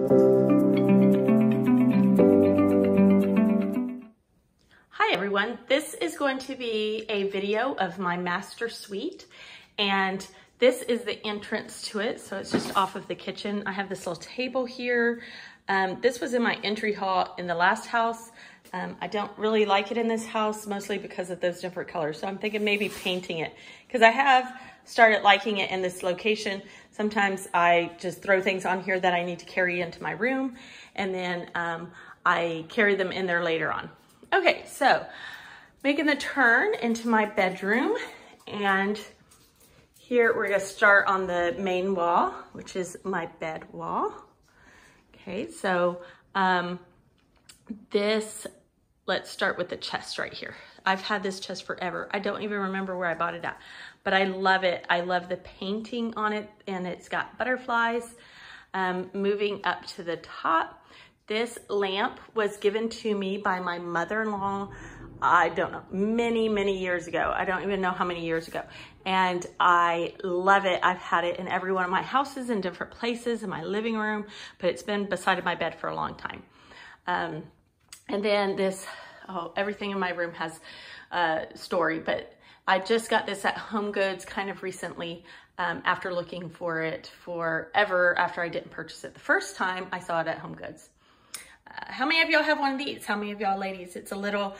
Hi everyone, this is going to be a video of my master suite, and this is the entrance to it, so it's just off of the kitchen. I have this little table here. This was in my entry hall in the last house. I don't really like it in this house, mostly because of those different colors, so I'm thinking maybe painting it, because I have started liking it in this location. Sometimes I just throw things on here that I need to carry into my room, and then I carry them in there later on. Okay, so making the turn into my bedroom, and here we're gonna start on the main wall, which is my bed wall. Okay, so let's start with the chest right here. I've had this chest forever. I don't even remember where I bought it at, but I love it. I love the painting on it, and it's got butterflies moving up to the top. This lamp was given to me by my mother-in-law, I don't know, many, many years ago. I don't even know how many years ago. And I love it. I've had it in every one of my houses in different places in my living room, but it's been beside my bed for a long time. And then this, everything in my room has a story, but I just got this at Home Goods kind of recently, after looking for it forever after I didn't purchase it the first time I saw it at Home Goods. How many of y'all have one of these? How many of y'all ladies? It's a little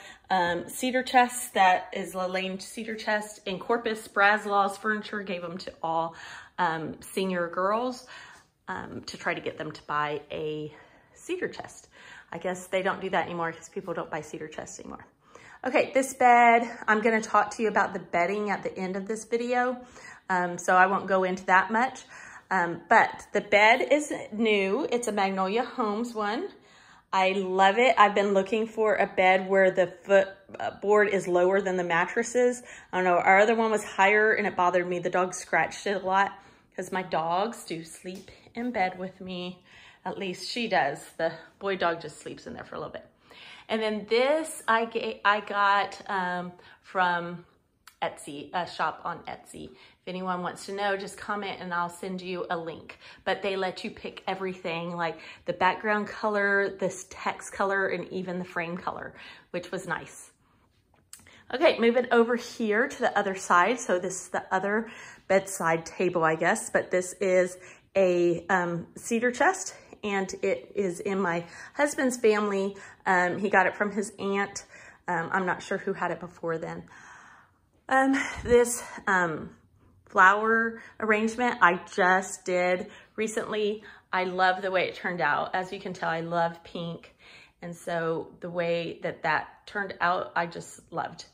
cedar chest that is a laned cedar chest. In Corpus, Braslaw's Furniture gave them to all senior girls to try to get them to buy a cedar chest. I guess they don't do that anymore because people don't buy cedar chests anymore. Okay, this bed, I'm gonna talk to you about the bedding at the end of this video, so I won't go into that much. But the bed is new. It's a Magnolia Homes one. I love it. I've been looking for a bed where the footboard is lower than the mattresses. I don't know, our other one was higher and it bothered me. The dog scratched it a lot because my dogs do sleep in bed with me. At least she does. The boy dog just sleeps in there for a little bit. And then this I got from Etsy, a shop on Etsy. If anyone wants to know, just comment and I'll send you a link. But they let you pick everything, like the background color, this text color, and even the frame color, which was nice. Okay, moving over here to the other side. So this is the other bedside table, I guess, but this is a cedar chest, and it is in my husband's family. He got it from his aunt. I'm not sure who had it before then. This flower arrangement I just did recently. I love the way it turned out. As you can tell, I love pink. And so the way that that turned out, I just loved.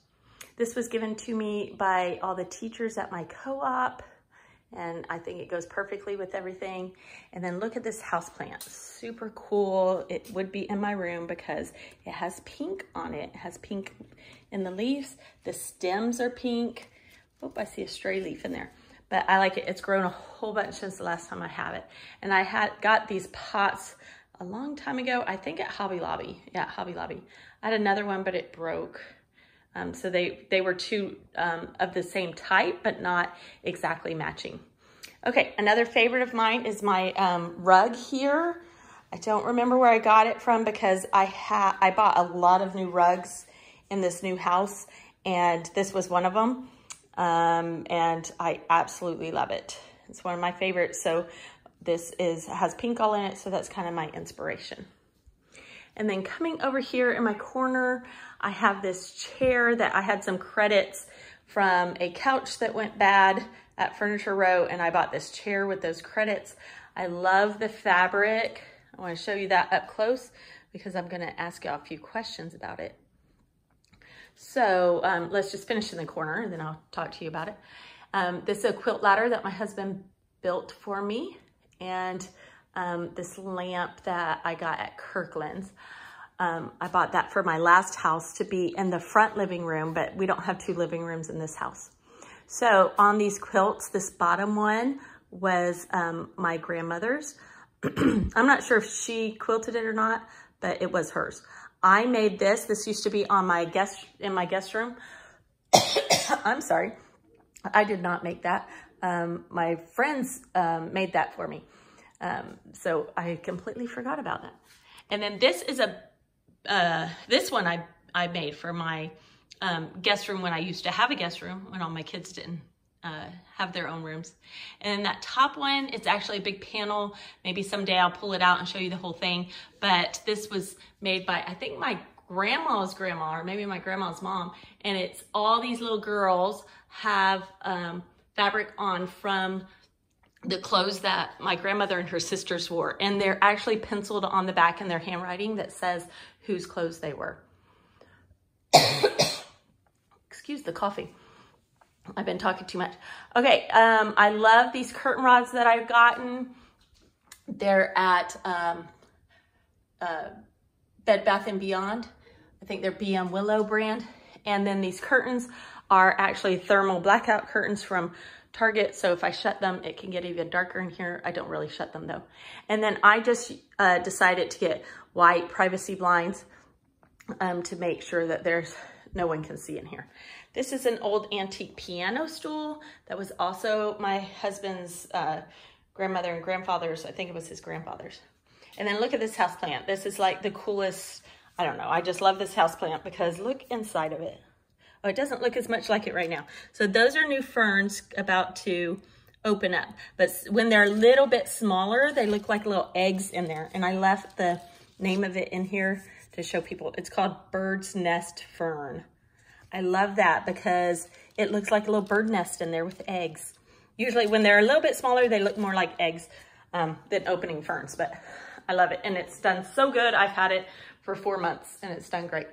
This was given to me by all the teachers at my co-op, and I think it goes perfectly with everything. And then look at this houseplant, super cool. It would be in my room because it has pink on it. It has pink in the leaves. The stems are pink. Oh, I see a stray leaf in there, but I like it. It's grown a whole bunch since the last time I have it. And I got these pots a long time ago, I think at Hobby Lobby. Yeah, Hobby Lobby. I had another one, but it broke. So they were two of the same type, but not exactly matching. Okay, another favorite of mine is my rug here. I don't remember where I got it from because I bought a lot of new rugs in this new house, and this was one of them. And I absolutely love it. It's one of my favorites. So this has pink all in it, so that's kind of my inspiration. And then coming over here in my corner, I have this chair that I had some credits from a couch that went bad at Furniture Row, and I bought this chair with those credits. I love the fabric. I want to show you that up close because I'm going to ask y'all a few questions about it. So let's just finish in the corner and then I'll talk to you about it. This is a quilt ladder that my husband built for me, and this lamp that I got at Kirkland's. I bought that for my last house to be in the front living room, but we don't have two living rooms in this house. So on these quilts, this bottom one was my grandmother's. I'm not sure if she quilted it or not, but it was hers. I made this. This used to be on my in my guest room. I'm sorry. I did not make that. My friends made that for me. So I completely forgot about that. And then this is this one I made for my guest room when I used to have a guest room, when all my kids didn't have their own rooms. And then that top one, it's actually a big panel. Maybe someday I'll pull it out and show you the whole thing. But this was made by, I think, my grandma's grandma, or maybe my grandma's mom. And it's all these little girls have fabric on from the clothes that my grandmother and her sisters wore. And they're actually penciled on the back in their handwriting that says whose clothes they were. Excuse the coughing. I've been talking too much. Okay, I love these curtain rods that I've gotten. They're at Bed Bath & Beyond. I think they're BM Willow brand. And then these curtains are actually thermal blackout curtains from Target. So if I shut them, it can get even darker in here. I don't really shut them though. And then I just decided to get white privacy blinds to make sure that no one can see in here. This is an old antique piano stool that was also my husband's grandmother and grandfather's. I think it was his grandfather's. And then look at this houseplant. This is like the coolest, I don't know. I just love this houseplant because look inside of it. Oh, it doesn't look as much like it right now. So those are new ferns about to open up. But when they're a little bit smaller, they look like little eggs in there. And I left the name of it in here to show people. It's called Bird's Nest Fern. I love that because it looks like a little bird nest in there with eggs. Usually when they're a little bit smaller, they look more like eggs than opening ferns, but I love it. And it's done so good. I've had it for 4 months and it's done great.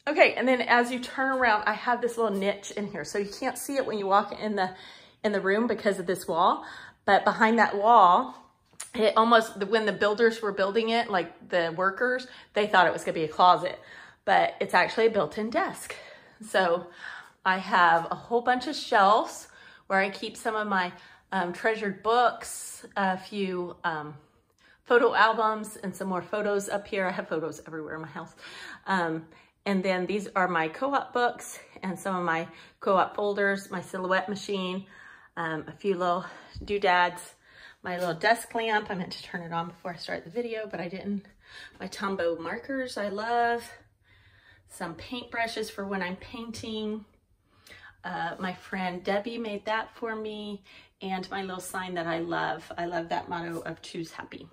Okay, and then as you turn around, I have this little niche in here. So you can't see it when you walk in the room because of this wall, but behind that wall, it almost, when the builders were building it, like the workers, they thought it was gonna be a closet, but it's actually a built-in desk. So I have a whole bunch of shelves where I keep some of my treasured books, a few photo albums, and some more photos up here. I have photos everywhere in my house. And then these are my co-op books and some of my co-op folders, my silhouette machine, a few little doodads, my little desk lamp. I meant to turn it on before I start the video, but I didn't. My Tombow markers I love. Some paint brushes for when I'm painting. My friend Debbie made that for me. And my little sign that I love. I love that motto of choose happy.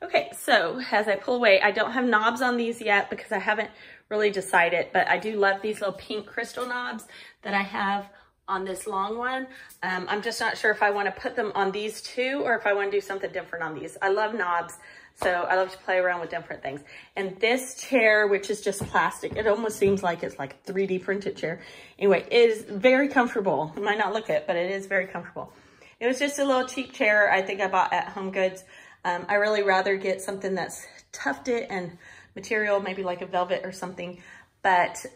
Okay, so as I pull away, I don't have knobs on these yet because I haven't really decided, but I do love these little pink crystal knobs that I have on this long one. I'm just not sure if I want to put them on these two or if I want to do something different on these. I love knobs, so I love to play around with different things. And this chair, which is just plastic, it almost seems like it's like a 3D printed chair. Anyway, it is very comfortable. You might not look it, but it is very comfortable. It was just a little cheap chair I think I bought at Home Goods. I really rather get something that's tufted and material, maybe like a velvet or something, but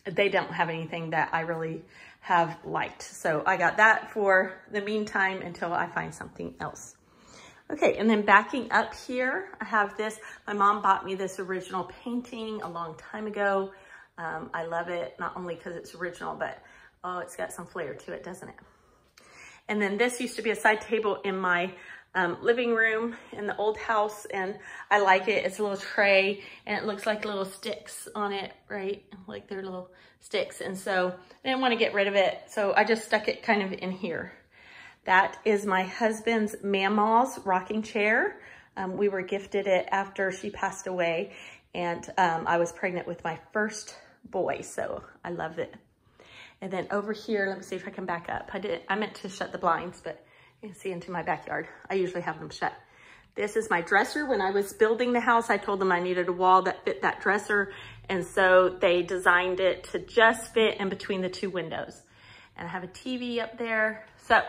they don't have anything that I really have liked. So I got that for the meantime until I find something else. Okay, and then backing up here, I have this. My mom bought me this original painting a long time ago. I love it, not only because it's original, but oh, it's got some flair to it, doesn't it? And then this used to be a side table in my living room in the old house, and I like it. It's a little tray and it looks like little sticks on it, right? Like they're little sticks. And so I didn't want to get rid of it. So I just stuck it kind of in here. That is my husband's Mamaw's rocking chair. We were gifted it after she passed away, and I was pregnant with my first boy. So I love it. And then over here, let me see if I can back up. I meant to shut the blinds, but you can see into my backyard. I usually have them shut. This is my dresser. When I was building the house, I told them I needed a wall that fit that dresser. And so they designed it to just fit in between the two windows. And I have a TV up there. So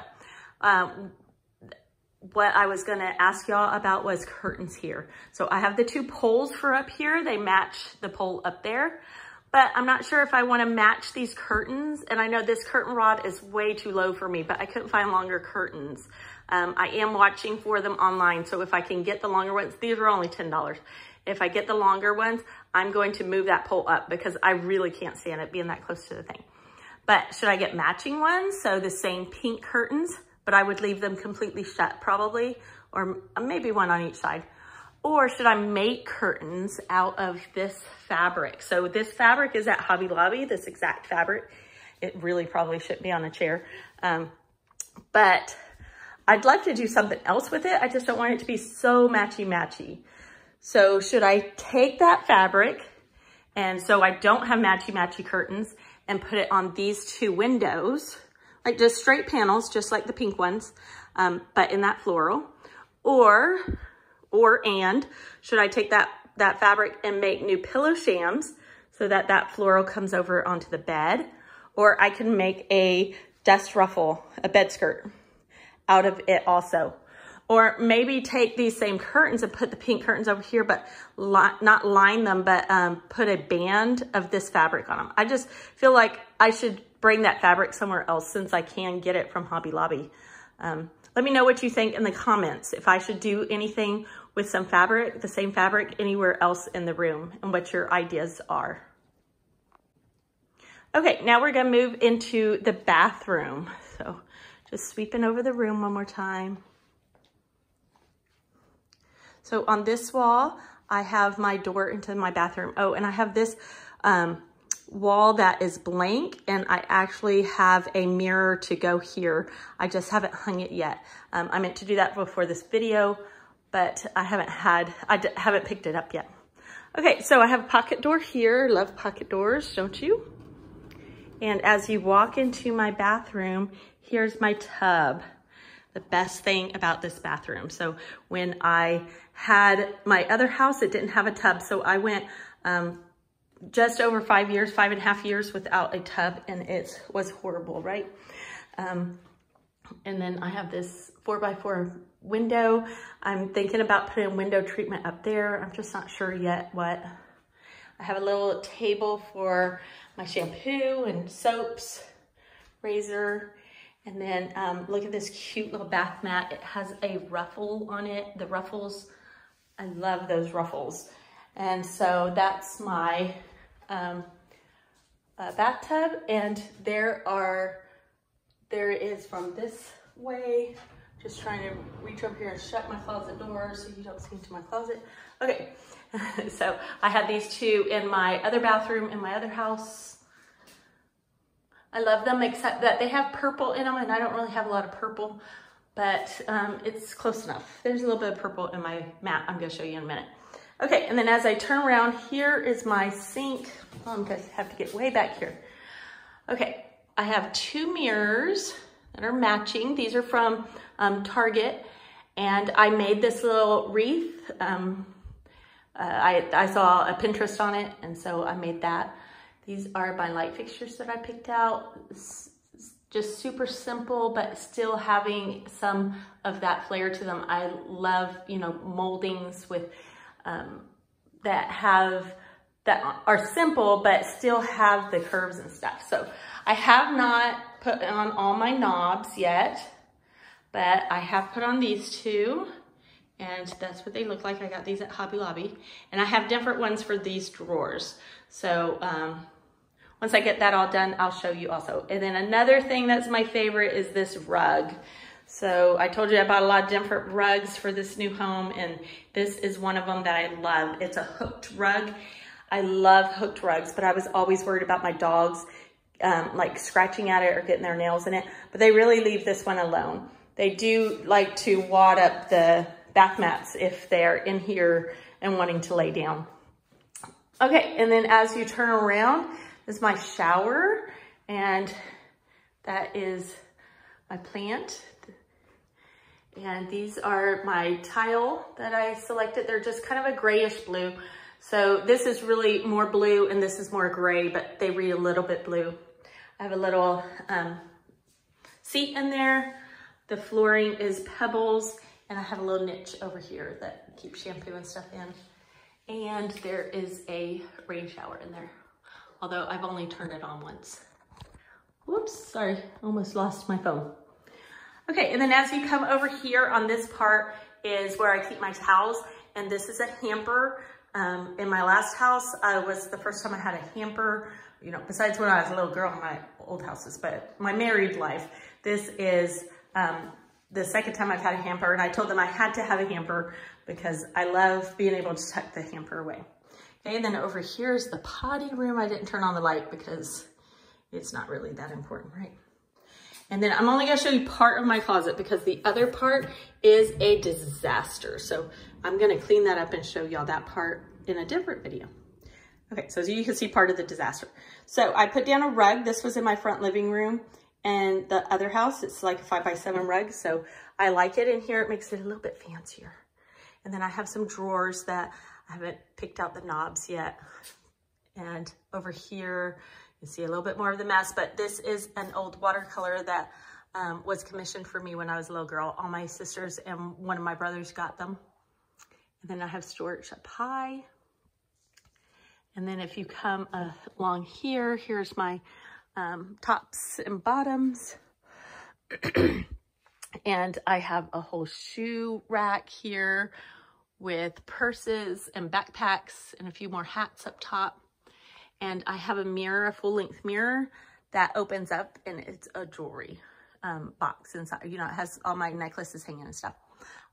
what I was gonna ask y'all about was curtains here. So I have the two poles for up here. They match the pole up there. But I'm not sure if I want to match these curtains. And I know this curtain rod is way too low for me, but I couldn't find longer curtains. I am watching for them online. So if I can get the longer ones, these are only $10. If I get the longer ones, I'm going to move that pole up because I really can't stand it being that close to the thing. But should I get matching ones? So the same pink curtains, but I would leave them completely shut probably, or maybe one on each side. Or should I make curtains out of this fabric? So this fabric is at Hobby Lobby, this exact fabric. It really probably shouldn't be on a chair. But I'd love to do something else with it. I just don't want it to be so matchy-matchy. So should I take that fabric, and so I don't have matchy-matchy curtains, and put it on these two windows, like just straight panels, just like the pink ones, but in that floral? Or should I take that fabric and make new pillow shams so that that floral comes over onto the bed? Or I can make a dust ruffle, a bed skirt out of it also. Or maybe take these same curtains and put the pink curtains over here, but not line them, but put a band of this fabric on them. I just feel like I should bring that fabric somewhere else since I can get it from Hobby Lobby. Let me know what you think in the comments, if I should do anything with some fabric, the same fabric, anywhere else in the room, and what your ideas are. Okay, now we're gonna move into the bathroom. So just sweeping over the room one more time. So on this wall, I have my door into my bathroom. Oh, and I have this wall that is blank, and I actually have a mirror to go here. I just haven't hung it yet. I meant to do that before this video, but I haven't picked it up yet. Okay, so I have a pocket door here. Love pocket doors, don't you? And as you walk into my bathroom, here's my tub. The best thing about this bathroom. So when I had my other house, it didn't have a tub. So I went just over 5.5 years without a tub, and it was horrible, right? And then I have this 4x4 window. I'm thinking about putting window treatment up there. I'm just not sure yet what. I have a little table for my shampoo and soaps, razor. And then look at this cute little bath mat. It has a ruffle on it. The ruffles, I love those ruffles. And so that's my bathtub. And there is from this way, just trying to reach over here and shut my closet door so you don't see into my closet. Okay, so I have these two in my other bathroom in my other house. I love them, except that they have purple in them, and I don't really have a lot of purple, but it's close enough. There's a little bit of purple in my mat. I'm gonna show you in a minute. Okay, and then as I turn around, here is my sink. Oh, I'm gonna have to get way back here. Okay, I have two mirrors that are matching. These are from Target, and I made this little wreath. I saw a Pinterest on it, and so I made that. These are my light fixtures that I picked out. Just super simple, but still having some of that flair to them. I love, moldings with that are simple, but still have the curves and stuff. So I have not put on all my knobs yet, but I have put on these two, and that's what they look like. I got these at Hobby Lobby, and I have different ones for these drawers. So once I get that all done, I'll show you also. And then another thing that's my favorite is this rug. So I told you I bought a lot of different rugs for this new home, and this is one of them that I love. It's a hooked rug. I love hooked rugs, but I was always worried about my dogs like scratching at it or getting their nails in it, but they really leave this one alone. They do like to wad up the bath mats if they're in here and wanting to lay down. Okay, and then as you turn around, this is my shower, and that is my plant. And these are my tile that I selected. They're just kind of a grayish blue. So this is really more blue, and this is more gray, but they read a little bit blue. I have a little seat in there. The flooring is pebbles, and I have a little niche over here that keeps shampoo and stuff in. And there is a rain shower in there, although I've only turned it on once. Whoops, sorry, almost lost my phone. Okay, and then as you come over here on this part is where I keep my towels, and this is a hamper. In my last house, was the first time I had a hamper, besides when I was a little girl in my old houses, but my married life, this is the second time I've had a hamper, and I told them I had to have a hamper because I love being able to tuck the hamper away. Okay, and then over here is the potty room. I didn't turn on the light because it's not really that important, right? And then I'm only gonna show you part of my closet because the other part is a disaster. So I'm gonna clean that up and show y'all that part in a different video. Okay, so as you can see part of the disaster. So I put down a rug. This was in my front living room, and the other house, it's like a 5x7 rug. So I like it in here. It makes it a little bit fancier. And then I have some drawers that I haven't picked out the knobs yet. And over here, you see a little bit more of the mess, but this is an old watercolor that was commissioned for me when I was a little girl. All my sisters and one of my brothers got them. And then I have storage up high. And then if you come along here, here's my tops and bottoms. And I have a whole shoe rack here with purses and backpacks and a few more hats up top. And I have a mirror, a full length mirror that opens up, and it's a jewelry box inside. You know, it has all my necklaces hanging and stuff.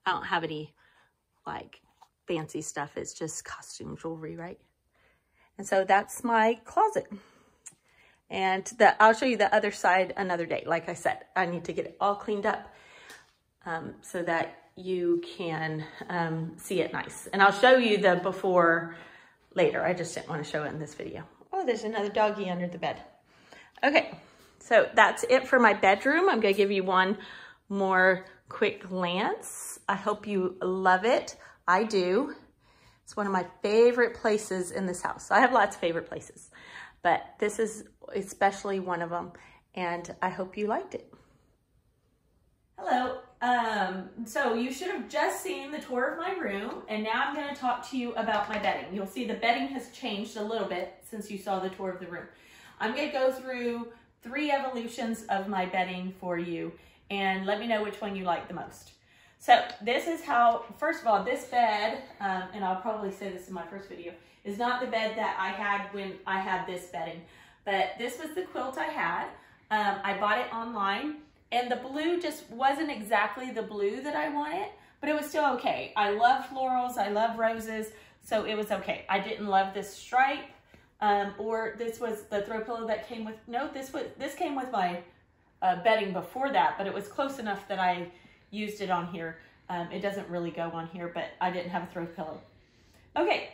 I don't have any like fancy stuff. It's just costume jewelry, right? And so that's my closet. And I'll show you the other side another day. Like I said, I need to get it all cleaned up so that you can see it nice. And I'll show you the before later. I just didn't want to show it in this video. Oh, there's another doggy under the bed. Okay, so that's it for my bedroom. I'm gonna give you one more quick glance. I hope you love it. I do. It's one of my favorite places in this house. I have lots of favorite places, but this is especially one of them, and I hope you liked it. Hello. So you should have just seen the tour of my room, and now I'm going to talk to you about my bedding. You'll see the bedding has changed a little bit since you saw the tour of the room. I'm going to go through 3 evolutions of my bedding for you, and let me know which one you like the most. So this is how, first of all, this bed, and I'll probably say this in my first video, is not the bed that I had when I had this bedding, but this was the quilt I had. I bought it online. And the blue just wasn't exactly the blue that I wanted, but it was still okay. I love florals, I love roses, so it was okay. I didn't love this stripe, or this was the throw pillow that came with, no, this came with my bedding before that, but it was close enough that I used it on here. It doesn't really go on here, but I didn't have a throw pillow. Okay,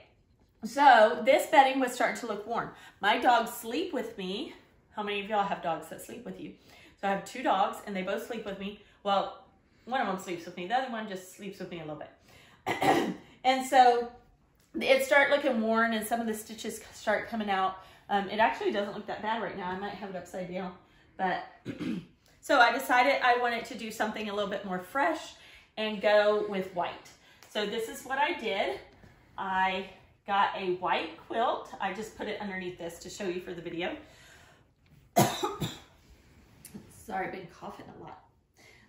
so this bedding was starting to look worn. My dogs sleep with me. How many of y'all have dogs that sleep with you? So I have 2 dogs, and they both sleep with me. Well, one of them sleeps with me. The other one just sleeps with me a little bit. And so it started looking worn, and some of the stitches start coming out. It actually doesn't look that bad right now. I might have it upside down. But so I decided I wanted to do something a little bit more fresh and go with white. So this is what I did. I got a white quilt. I just put it underneath this to show you for the video. Sorry, I've been coughing a lot.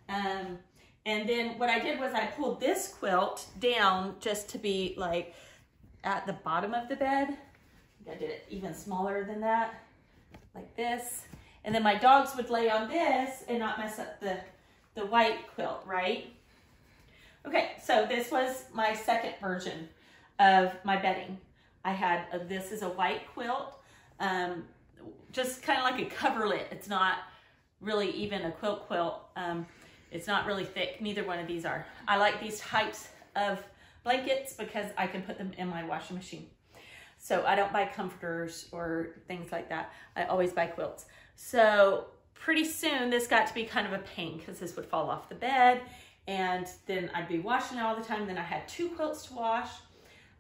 And then what I did was I pulled this quilt down just to be like at the bottom of the bed. I did it even smaller than that, like this. And then my dogs would lay on this and not mess up the white quilt, right? Okay, so this was my second version of my bedding. I had, this is a white quilt, just kind of like a coverlet. It's not really even a quilt. It's not really thick. Neither one of these are. I like these types of blankets because I can put them in my washing machine. So I don't buy comforters or things like that. I always buy quilts. So pretty soon this got to be kind of a pain because this would fall off the bed, and then I'd be washing it all the time. Then I had 2 quilts to wash.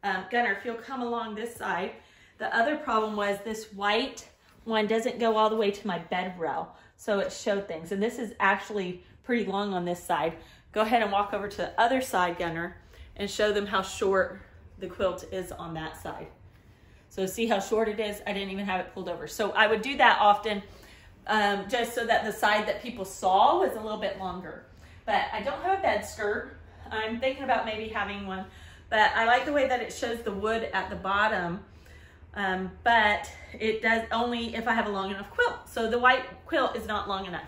Gunner, if you'll come along this side. The other problem was this white one doesn't go all the way to my bed rail. So it showed things. And this is actually pretty long on this side. Go ahead and walk over to the other side, Gunner, and show them how short the quilt is on that side. So see how short it is? I didn't even have it pulled over. So I would do that often just so that the side that people saw was a little bit longer. But I don't have a bed skirt. I'm thinking about maybe having one. But I like the way that it shows the wood at the bottom. But it does only if I have a long enough quilt. So the white quilt is not long enough.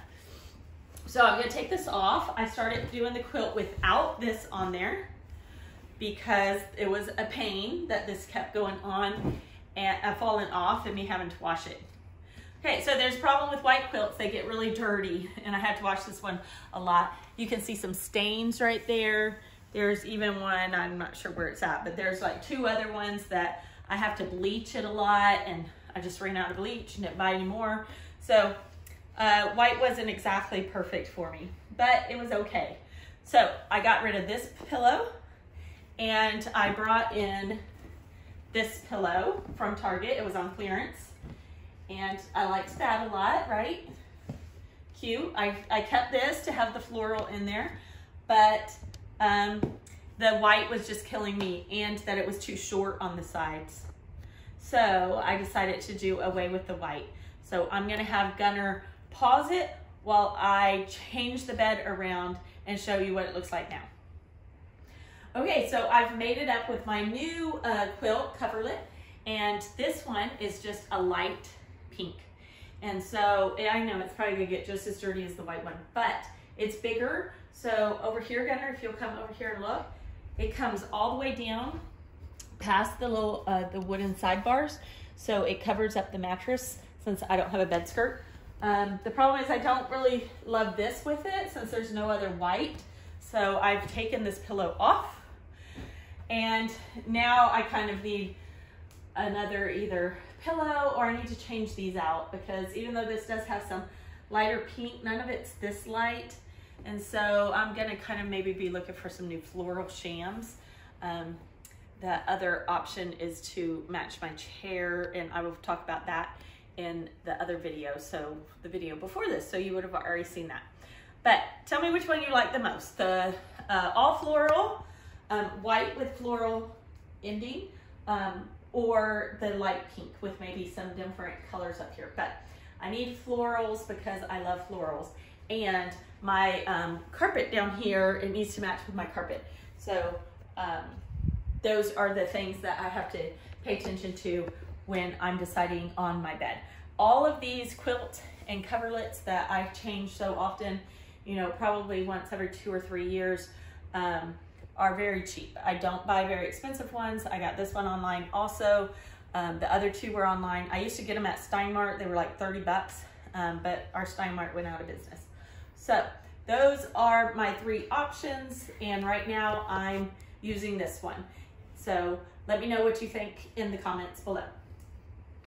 So I'm gonna take this off. I started doing the quilt without this on there because it was a pain that this kept going on and falling off and me having to wash it. Okay, so there's a problem with white quilts. They get really dirty, and I had to wash this one a lot. You can see some stains right there. There's even one, I'm not sure where it's at, but there's like 2 other ones that I have to bleach it a lot, and I just ran out of bleach and didn't buy any more. So white wasn't exactly perfect for me, but it was okay. So I got rid of this pillow, and I brought in this pillow from Target. It was on clearance. And I liked that a lot, right? Cute. I kept this to have the floral in there, but the white was just killing me, and that it was too short on the sides. So I decided to do away with the white. So I'm gonna have Gunner pause it while I change the bed around and show you what it looks like now. Okay, so I've made it up with my new quilt coverlet, and this one is just a light pink. And so I know it's probably gonna get just as dirty as the white one, but it's bigger. So over here, Gunner, if you'll come over here and look, it comes all the way down past the little the wooden sidebars. So it covers up the mattress since I don't have a bed skirt. The problem is I don't really love this with it since there's no other white. So I've taken this pillow off, and now I kind of need another either pillow, or I need to change these out, because even though this does have some lighter pink, none of it's this light. And so I'm gonna kind of maybe be looking for some new floral shams. The other option is to match my chair, and I will talk about that in the other video, so the video before this, so you would have already seen that. But tell me which one you like the most, the all floral, white with floral ending, or the light pink with maybe some different colors up here. But I need florals because I love florals. And my carpet down here, it needs to match with my carpet. So those are the things that I have to pay attention to when I'm deciding on my bed. All of these quilt and coverlets that I change so often, you know, probably once every 2 or 3 years, are very cheap. I don't buy very expensive ones. I got this one online also. The other 2 were online. I used to get them at Steinmart. They were like 30 bucks, but our Steinmart went out of business. So those are my 3 options, and right now I'm using this one. So let me know what you think in the comments below.